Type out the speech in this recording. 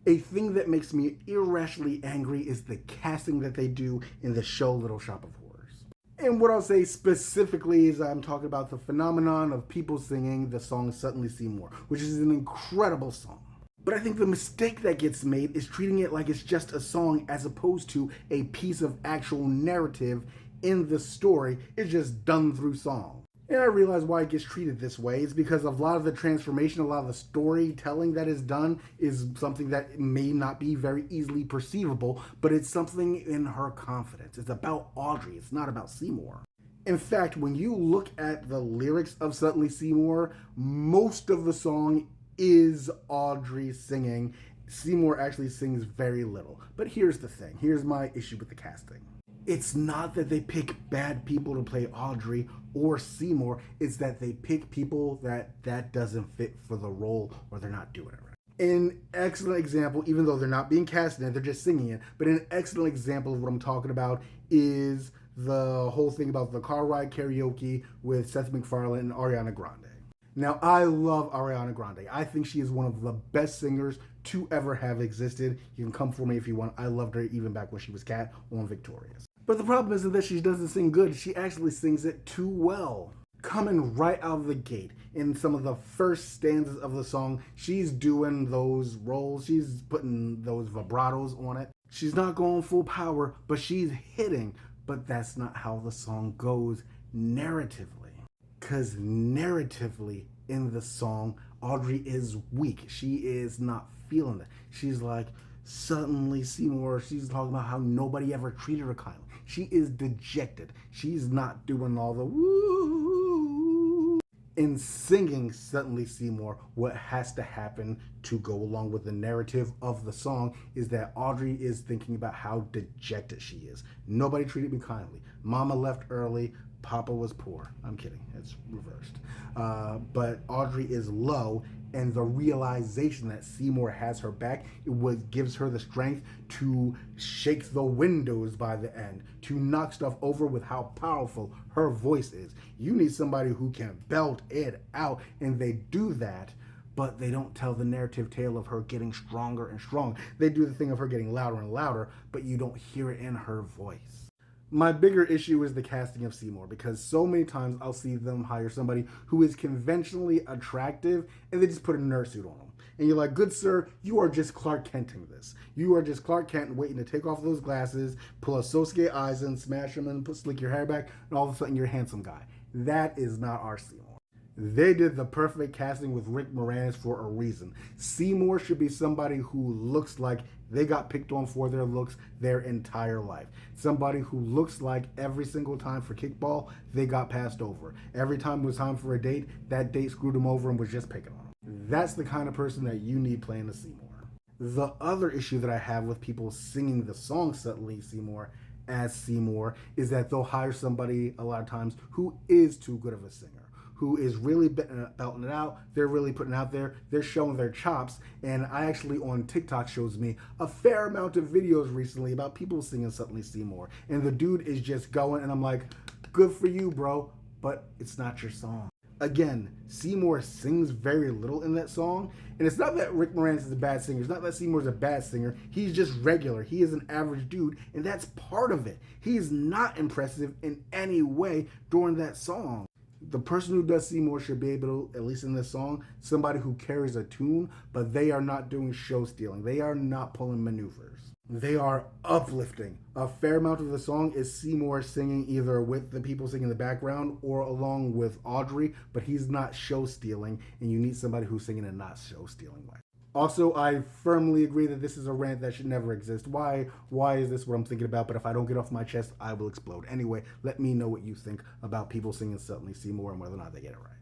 A thing that makes me irrationally angry is the casting that they do in the show Little Shop of Horrors. And what I'll say specifically is I'm talking about the phenomenon of people singing the song Suddenly Seymour, which is an incredible song. But I think the mistake that gets made is treating it like it's just a song as opposed to a piece of actual narrative in the story. It's just done through song. And I realize why it gets treated this way. It's because a lot of the transformation, a lot of the storytelling that is done is something that may not be very easily perceivable, but it's something in her confidence. It's about Audrey. It's not about Seymour. In fact, when you look at the lyrics of Suddenly Seymour, most of the song is Audrey singing. Seymour actually sings very little. But here's the thing. Here's my issue with the casting. It's not that they pick bad people to play Audrey or Seymour. It's that they pick people that doesn't fit for the role or they're not doing it right. An excellent example, even though they're not being cast in it, they're just singing it, but an excellent example of what I'm talking about is the whole thing about the car ride karaoke with Seth MacFarlane and Ariana Grande. Now, I love Ariana Grande. I think she is one of the best singers to ever have existed. You can come for me if you want. I loved her even back when she was Kat on Victorious. But the problem isn't that she doesn't sing good. She actually sings it too well. Coming right out of the gate in some of the first stanzas of the song, she's doing those rolls. She's putting those vibratos on it. She's not going full power, but she's hitting. But that's not how the song goes narratively. Because narratively in the song, Audrey is weak. She is not feeling it. She's like, Suddenly Seymour, she's talking about how nobody ever treated her kindly. She is dejected. She's not doing all the woo. In singing Suddenly Seymour, what has to happen to go along with the narrative of the song is that Audrey is thinking about how dejected she is. Nobody treated me kindly. Mama left early. Papa was poor. I'm kidding. It's reversed. But Audrey is low, and the realization that Seymour has her back, gives her the strength to shake the windows by the end, to knock stuff over with how powerful her voice is. You need somebody who can belt it out, and they do that, but they don't tell the narrative tale of her getting stronger and stronger. They do the thing of her getting louder and louder, but you don't hear it in her voice. My bigger issue is the casting of Seymour, because so many times I'll see them hire somebody who is conventionally attractive and they just put a nerd suit on them. And you're like, good sir, you are just Clark Kenting this. You are just Clark Kent waiting to take off those glasses, pull a Sosuke eyes in, smash them in, slick your hair back, and all of a sudden you're a handsome guy. That is not our Seymour. They did the perfect casting with Rick Moranis for a reason. Seymour should be somebody who looks like they got picked on for their looks their entire life. Somebody who looks like every single time for kickball, they got passed over. Every time it was time for a date, that date screwed them over and was just picking on them. That's the kind of person that you need playing the Seymour. The other issue that I have with people singing the song Suddenly Seymour as Seymour is that they'll hire somebody a lot of times who is too good of a singer, who is really belting it out. They're really putting it out there. They're showing their chops. And I actually, on TikTok, shows me a fair amount of videos recently about people singing Suddenly Seymour. And the dude is just going, and I'm like, good for you, bro, but it's not your song. Again, Seymour sings very little in that song. And it's not that Rick Moranis is a bad singer. It's not that Seymour's a bad singer. He's just regular. He is an average dude, and that's part of it. He's not impressive in any way during that song. The person who does Seymour should be able to, at least in this song, somebody who carries a tune, but they are not doing show stealing. They are not pulling maneuvers. They are uplifting. A fair amount of the song is Seymour singing either with the people singing in the background or along with Audrey, but he's not show stealing, and you need somebody who's singing a not show stealing way. Also, I firmly agree that this is a rant that should never exist. Why is this what I'm thinking about? But if I don't get off my chest, I will explode. Anyway, let me know what you think about people singing Suddenly Seymour and whether or not they get it right.